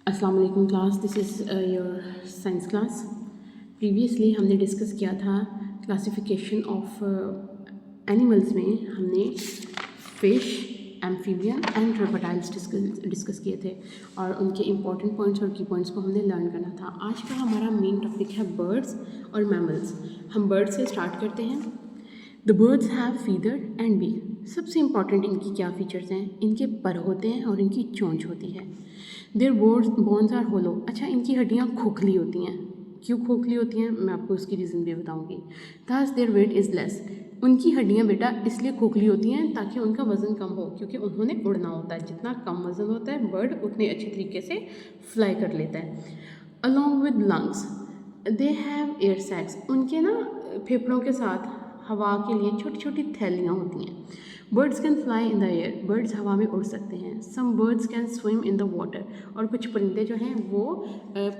अस्सलाम वालेकुम class, this is your science class. Previously हमने डिस्कस किया था क्लासिफिकेशन ऑफ एनिमल्स में। हमने fish, amphibian and reptiles discuss किए थे और उनके इंपॉर्टेंट पॉइंट्स और की पॉइंट्स को हमने लर्न करना था। आज का हमारा मेन टॉपिक है बर्ड्स और मैमल्स। हम बर्ड्स से स्टार्ट करते हैं। The birds have feather and beak. सबसे इंपॉर्टेंट इनकी क्या फीचर्स हैं? इनके पर होते हैं और इनकी चोंच होती है। Their bones are hollow. अच्छा, इनकी हड्डियाँ खोखली होती हैं। क्यों खोखली होती हैं मैं आपको उसकी रीज़न भी बताऊंगी। Thus their weight is less. उनकी हड्डियाँ बेटा इसलिए खोखली होती हैं ताकि उनका वज़न कम हो, क्योंकि उन्होंने उड़ना होता है। जितना कम वज़न होता है बर्ड उतने अच्छे तरीके से फ्लाई कर लेता है। Along with lungs they have air sacs. उनके ना फेफड़ों के साथ हवा के लिए छोटी छोटी थैलियाँ होती हैं। Birds can fly in the air. Birds हवा में उड़ सकते हैं। Some birds can swim in the water. और कुछ परिंदे जो हैं वो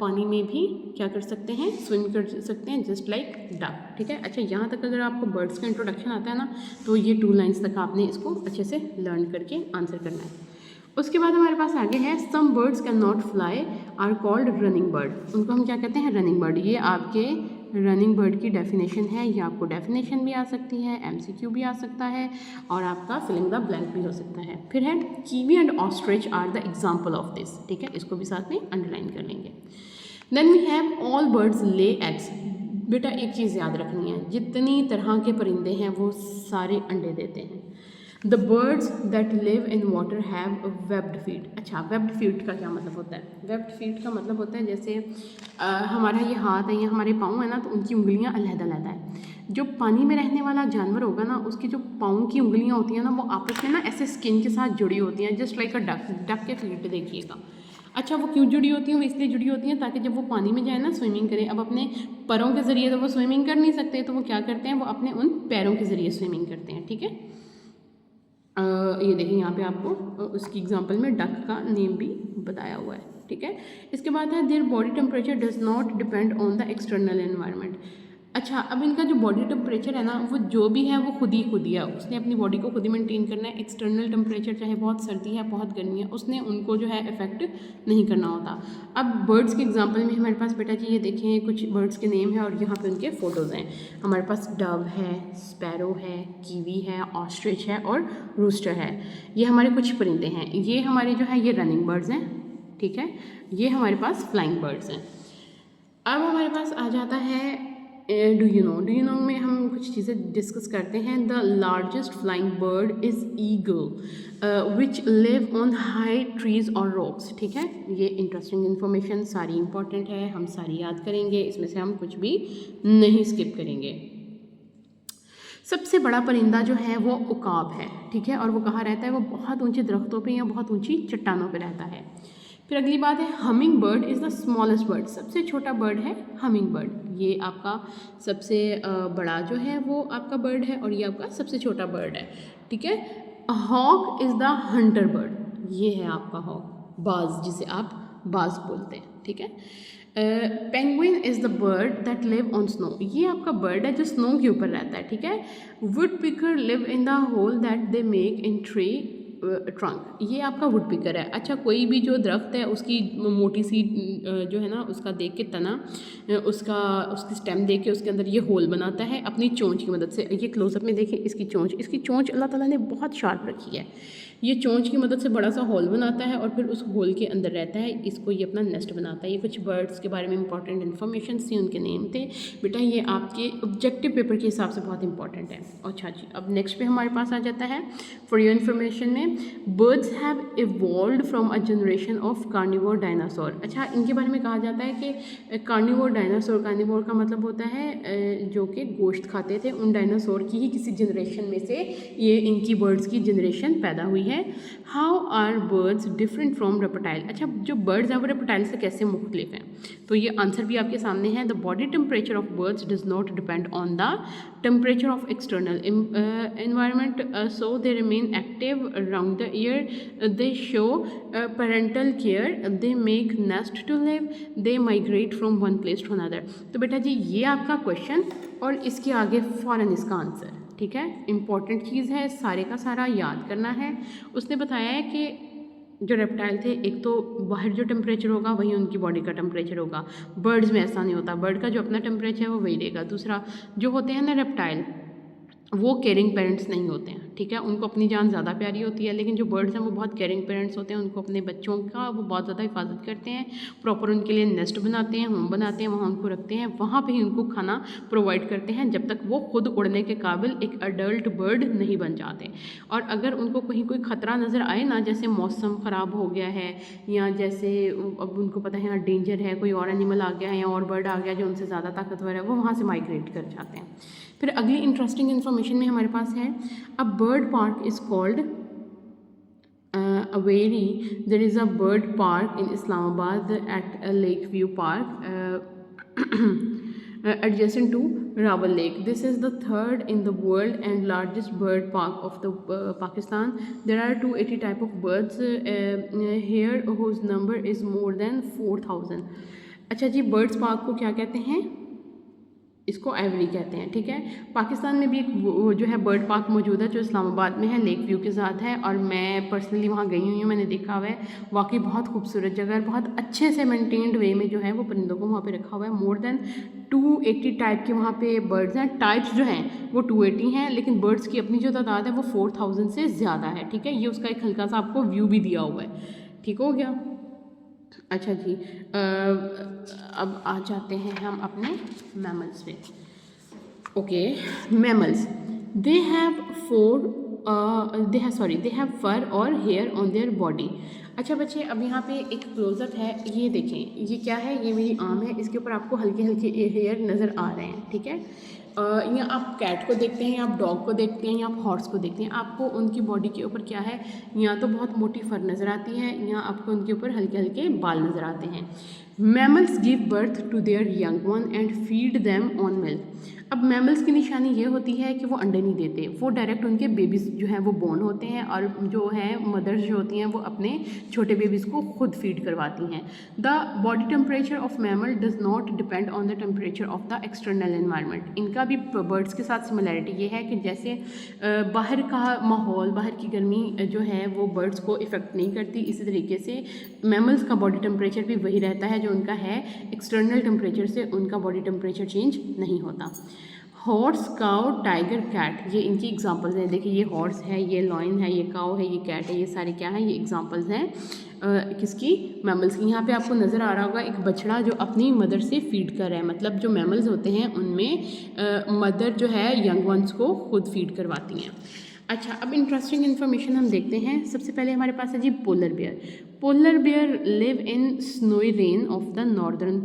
पानी में भी क्या कर सकते हैं? स्विम कर सकते हैं, जस्ट लाइक डक। ठीक है। अच्छा, यहाँ तक अगर आपको बर्ड्स का इंट्रोडक्शन आता है ना, तो ये 2 लाइन्स तक आपने इसको अच्छे से लर्न करके आंसर करना है। उसके बाद हमारे पास आगे है some birds can not fly are called running bird. उनको हम क्या कहते हैं? Running bird. ये आपके रनिंग बर्ड की डेफिनेशन है। ये आपको डेफिनेशन भी आ सकती है, एमसीक्यू भी आ सकता है और आपका फिलिंग द ब्लैंक भी हो सकता है। फिर है kiwi and ostrich are the example of this. ठीक है, इसको भी साथ में अंडरलाइन कर लेंगे। Then we have all birds lay eggs. बेटा एक चीज़ याद रखनी है, जितनी तरह के परिंदे हैं वो सारे अंडे देते हैं। The birds that live in water have webbed feet. अच्छा, वेब्ड फीट का क्या मतलब होता है? वेब्ड फीट का मतलब होता है जैसे हमारा ये हाथ है या हमारे पाँव है ना, तो उनकी उंगलियां अलग-अलग है। जो पानी में रहने वाला जानवर होगा ना, उसकी जो पाँव की उंगलियां होती हैं ना, वो आपस में ना ऐसे स्किन के साथ जुड़ी होती हैं, just like a duck. Duck के फीट देखिएगा। अच्छा, वो क्यों जुड़ी होती हैं? वो इसलिए जुड़ी होती हैं ताकि जब वो पानी में जाए ना स्विमिंग करे, अब अपने परों के ज़रिए तो वो स्विमिंग कर नहीं सकते, तो वो क्या करते हैं? वो अपने उन पैरों के ज़रिए स्विमिंग करते हैं। ठीक है। ये देखिए यहाँ पे आपको उसकी एग्जांपल में डक का नेम भी बताया हुआ है। ठीक है। इसके बाद है their body temperature does not depend on the external environment. अच्छा, अब इनका जो बॉडी टेम्परेचर है ना, वो जो भी है वो खुद ही है। उसने अपनी बॉडी को खुद ही मेंटेन करना है। एक्सटर्नल टेम्परेचर चाहे बहुत सर्दी है बहुत गर्मी है, उसने उनको जो है इफेक्ट नहीं करना होता। अब बर्ड्स के एग्जांपल में हमारे पास बेटा जी ये देखें, कुछ बर्ड्स के नेम है और यहाँ पे उनके फ़ोटोज़ हैं। हमारे पास डव है, स्पैरो है, कीवी है, ऑस्ट्रिच है और रूस्टर है। ये हमारे कुछ परिंदे हैं। ये हमारे जो है ये रनिंग बर्ड्स हैं। ठीक है। ये हमारे पास फ्लाइंग बर्ड्स हैं। अब हमारे पास आ जाता है डू यू नो में हम कुछ चीज़ें डिस्कस करते हैं। The largest flying bird is eagle which live on high trees और रॉक्स। ठीक है। ये इंटरेस्टिंग इन्फॉर्मेशन सारी इंपॉर्टेंट है, हम सारी याद करेंगे, इसमें से हम कुछ भी नहीं स्किप करेंगे। सबसे बड़ा परिंदा जो है वो उकाब है। ठीक है। और वो कहाँ रहता है? वो बहुत ऊंचे दरख्तों पे या बहुत ऊंची चट्टानों पे रहता है। फिर अगली बात है humming bird is the smallest bird. सबसे छोटा बर्ड है हमिंग बर्ड। ये आपका सबसे बड़ा जो है वो आपका बर्ड है और ये आपका सबसे छोटा बर्ड है। ठीक है। Hawk is the hunter bird. ये है आपका हॉक, बाज, जिसे आप बाज बोलते हैं। ठीक है। Penguin is the bird that live on snow. ये आपका बर्ड है जो स्नो के ऊपर रहता है। ठीक है। Wood picker live in the hole that they make in tree trunk. ये आपका वुड पिकर है। अच्छा, कोई भी जो दरख्त है उसकी मोटी सी जो है ना, उसका देख के तना, उसकी स्टेम देख के उसके अंदर ये होल बनाता है अपनी चोंच की मदद से। ये क्लोजअप में देखें, इसकी चोंच अल्लाह ताला ने बहुत शार्प रखी है। ये चोंच की मदद से बड़ा सा होल बनाता है और फिर उस होल के अंदर रहता है। इसको ये अपना नेस्ट बनाता है। ये कुछ बर्ड्स के बारे में इंपॉर्टेंट इन्फॉर्मेशन थी, उनके नेम थे। बेटा ये आपके ऑब्जेक्टिव पेपर के हिसाब से बहुत इंपॉर्टेंट है। अच्छा जी, अब नेक्स्ट पे हमारे पास आ जाता है फॉर योर इन्फॉर्मेशन में birds have evolved from a generation of carnivore dinosaur. अच्छा, इनके बारे में कहा जाता है कि कार्निवोर डायनासोर, कार्निवोर का मतलब होता है जो कि गोश्त खाते थे, उन डायनासोर की ही किसी जनरेशन में से ये इनकी बर्ड्स की जनरेशन पैदा हुई है। How are birds different from reptile. अच्छा, जो बर्ड्स हैं वो रेप्टाइल से कैसे मुख्तलिफ हैं? तो ये आंसर भी आपके सामने है। The body temperature of birds does not depend on the temperature of external environment, so they remain active around the year. They show parental care. They make nest to live. They migrate from one place to another. तो बेटा जी ये आपका question और इसके आगे फ़ौरन इसका answer. ठीक है। इंपॉर्टेंट चीज़ है, सारे का सारा याद करना है। उसने बताया है कि जो रेप्टाइल थे, एक तो बाहर जो टेम्परेचर होगा वही उनकी बॉडी का टेम्परेचर होगा। बर्ड्स में ऐसा नहीं होता, बर्ड का जो अपना टेम्परेचर है वो वही रहेगा। दूसरा, जो होते हैं ना रेप्टाइल, वो केयरिंग पेरेंट्स नहीं होते हैं, ठीक है, उनको अपनी जान ज़्यादा प्यारी होती है। लेकिन जो बर्ड्स हैं वो बहुत केयरिंग पेरेंट्स होते हैं, उनको अपने बच्चों का वो बहुत ज़्यादा हिफाजत करते हैं, प्रॉपर उनके लिए नेस्ट बनाते हैं, होम बनाते हैं, वहाँ उनको रखते हैं, वहाँ पे ही उनको खाना प्रोवाइड करते हैं जब तक वो खुद उड़ने के काबिल एक अडल्ट बर्ड नहीं बन जाते। और अगर उनको कहीं कोई ख़तरा नज़र आए ना, जैसे मौसम ख़राब हो गया है या जैसे अब उनको पता है यहाँ डेंजर है, कोई और एनिमल आ गया है या और बर्ड आ गया जो उनसे ज़्यादा ताकतवर है, वो वहाँ से माइग्रेट कर जाते हैं। फिर अगली इंटरेस्टिंग इन्फॉर्मेशन में हमारे पास है, a bird park is called aviary. There is a bird park in Islamabad at lake view park adjacent to Rawal Lake. This is the third in the world and largest bird park of the Pakistan. There are 280 type of birds here whose number is more than 4000. अच्छा जी, birds park को क्या कहते हैं? इसको every कहते हैं, ठीक है। पाकिस्तान में भी एक जो है बर्ड पार्क मौजूद है जो इस्लामाबाद में है, लेक व्यू के साथ है, और मैं पर्सनली वहाँ गई हुई हूँ, मैंने देखा हुआ है। वाकई बहुत खूबसूरत जगह है, बहुत अच्छे से मेंटेन्ड वे में जो है वो परिंदों को वहाँ पे रखा हुआ है। मोर देन 280 टाइप के वहाँ पे बर्ड्स हैं। टाइप्स जो हैं वो 280 हैं, लेकिन बर्ड्स की अपनी जो तादाद है वो 4000 से ज़्यादा है, ठीक है। ये उसका एक हल्का सा आपको व्यू भी दिया हुआ है, ठीक हो गया। अच्छा जी, अब आ जाते हैं हम अपने मैमल्स पे। ओके, मैमल्स, दे हैव फर और हेयर ऑन देयर बॉडी। अच्छा बच्चे, अब यहाँ पे एक क्लोजअप है, ये देखें, ये क्या है? ये मेरी आर्म है, इसके ऊपर आपको हल्के हल्के हेयर नज़र आ रहे हैं, ठीक है। या आप कैट को देखते हैं, या आप डॉग को देखते हैं, या आप हॉर्स को देखते हैं, आपको उनकी बॉडी के ऊपर क्या है? या तो बहुत मोटी फर नज़र आती है, या आपको उनके ऊपर हल्के हल्के बाल नज़र आते हैं। Mammals give birth to their young one and feed them on milk. अब मैमल्स की निशानी ये होती है कि वो अंडे नहीं देते, वो डायरेक्ट उनके बेबीज़ जो हैं वो बोर्न होते हैं, और जो है मदर्स जो होती हैं वो अपने छोटे बेबीज़ को खुद फीड करवाती हैं। The body temperature of mammal does not depend on the temperature of the external environment. इनका भी बर्ड्स के साथ सिमिलैरिटी ये है कि जैसे बाहर का माहौल, बाहर की गर्मी जो है वो बर्ड्स को इफ़ेक्ट नहीं करती, इसी तरीके से मैमल्स का बॉडी टेम्परेचर भी वही रहता है जो उनका है, एक्सटर्नल टेम्परेचर से उनका बॉडी टेम्परेचर चेंज नहीं होता। हॉर्स, काउ, टाइगर, कैट, ये इनकी एग्जांपल्स हैं। देखिए, ये हॉर्स है, ये लॉयन है, ये काउ है, ये कैट है, ये सारे क्या हैं? ये एग्जांपल्स हैं किसकी? मैमल्स की। यहाँ पे आपको नज़र आ रहा होगा एक बछड़ा जो अपनी मदर से फीड कर रहा है, मतलब जो मैमल्स होते हैं उनमें मदर जो है यंग वंस को खुद फीड करवाती हैं। अच्छा, अब इंटरेस्टिंग इन्फॉर्मेशन हम देखते हैं। सबसे पहले हमारे पास है जी polar bear. Polar bear live in snowy rain of the northern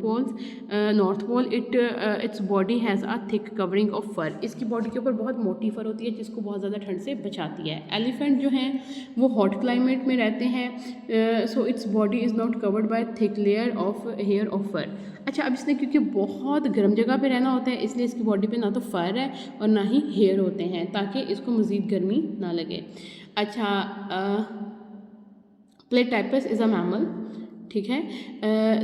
north pole. Its body has a thick covering of fur. इसकी बॉडी के ऊपर बहुत मोटी फर होती है जिसको बहुत ज़्यादा ठंड से बचाती है। एलिफेंट जो हैं वो हॉट क्लाइमेट में रहते हैं, so its body is not covered by thick layer of hair of fur. अच्छा, अब इसने क्योंकि बहुत गर्म जगह पे रहना होता है, इसलिए इसकी बॉडी पे ना तो फर है और ना ही हेयर होते हैं, ताकि इसको मज़ीद गर्मी ना लगे। अच्छा, प्लेटाइपस इज़ अ मैमल, ठीक है।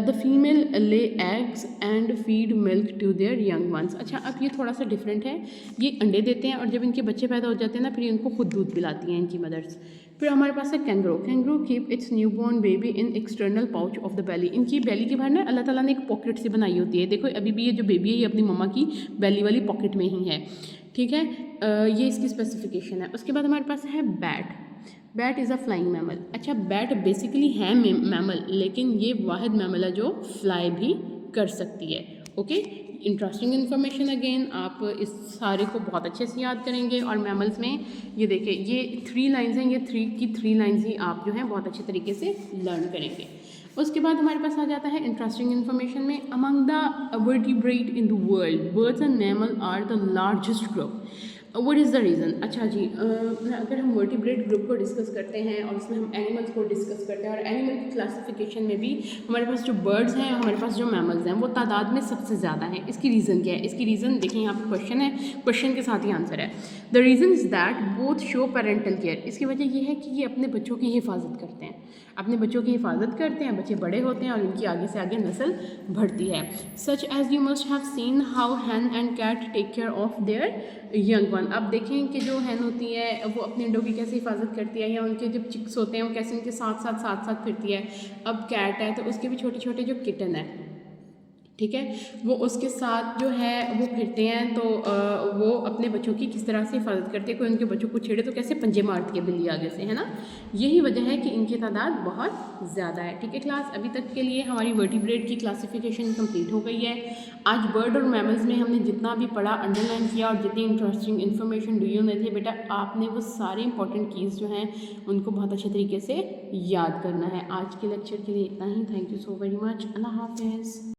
The female lay eggs and feed milk to their young ones. अच्छा, अब ये थोड़ा सा डिफरेंट है, ये अंडे देते हैं और जब इनके बच्चे पैदा हो जाते हैं ना, फिर इनको खुद दूध पिलाती हैं इनकी मदर्स। फिर हमारे पास है kangaroo. Kangaroo keep its new born baby in external pouch of the belly. इनकी बेली के बाहर ना अल्लाह ताला ने एक पॉकेट सी बनाई होती है। देखो, अभी भी ये जो बेबी है ये अपनी मम्मा की बेली वाली पॉकेट में ही है, ठीक है। ये इसकी स्पेसिफिकेशन है। उसके बाद हमारे पास है bat. Bat is a flying mammal. अच्छा, बैट बेसिकली है मैमल, लेकिन ये वाहिद मैमल है जो फ्लाई भी कर सकती है। ओके, इंटरेस्टिंग इन्फॉर्मेशन अगेन, आप इस सारे को बहुत अच्छे से याद करेंगे। और मैमल्स में ये देखिए, ये 3 लाइन्स हैं, ये 3 लाइन्स ही आप जो हैं बहुत अच्छे तरीके से लर्न करेंगे। उसके बाद हमारे पास आ जाता है इंटरेस्टिंग इन्फॉर्मेशन में, among the vertebrate in the world birds and mammal are the largest group. What is the reason? अच्छा जी, अगर हम वर्टिब्रेट ग्रुप को डिस्कस करते हैं और उसमें हम एनिमल्स को डिस्कस करते हैं, और एनिमल की क्लासिफिकेशन में भी हमारे पास जो बर्ड्स हैं, हमारे पास जो मैमल्स हैं, वो तादाद में सबसे ज़्यादा है। इसकी रीज़न क्या है? इसकी रीज़न देखिए, यहाँ पर क्वेश्चन है, क्वेश्चन के साथ ही आंसर है। The reason is that both show parental care. इसकी वजह ये है कि ये अपने बच्चों की हिफाजत करते हैं, अपने बच्चों की हिफाजत करते हैं, बच्चे बड़े होते हैं और उनकी आगे से आगे नस्ल बढ़ती है। Such as you must have seen how hen and cat take care of their young one. अब देखें कि जो हैन होती है वो अपने अंडों की कैसे हिफाजत करती है, या उनके जब चिक्स होते हैं वो कैसे उनके साथ फिरती है। अब कैट है तो उसके भी छोटे छोटे जो किटन है, ठीक है, वो उसके साथ जो है वो फिरते हैं, तो वो अपने बच्चों की किस तरह से हिफाजत करते हैं। कोई उनके बच्चों को छेड़े तो कैसे पंजे मारती है बिल्ली आगे से, है ना। यही वजह है कि इनकी तादाद बहुत ज़्यादा है। ठीक है क्लास, अभी तक के लिए हमारी वर्टिब्रेट की क्लासिफिकेशन कंप्लीट हो गई है। आज बर्ड और मैमल्स में हमने जितना भी पढ़ा, अंडरलाइन किया, और जितनी इंटरेस्टिंग इन्फॉर्मेशन डी में थे बेटा, आपने वो सारे इंपॉर्टेंट कीज़ जो हैं उनको बहुत अच्छे तरीके से याद करना है। आज के लेक्चर के लिए इतना ही। Thank you so very much. अल्लाह हाफिज़।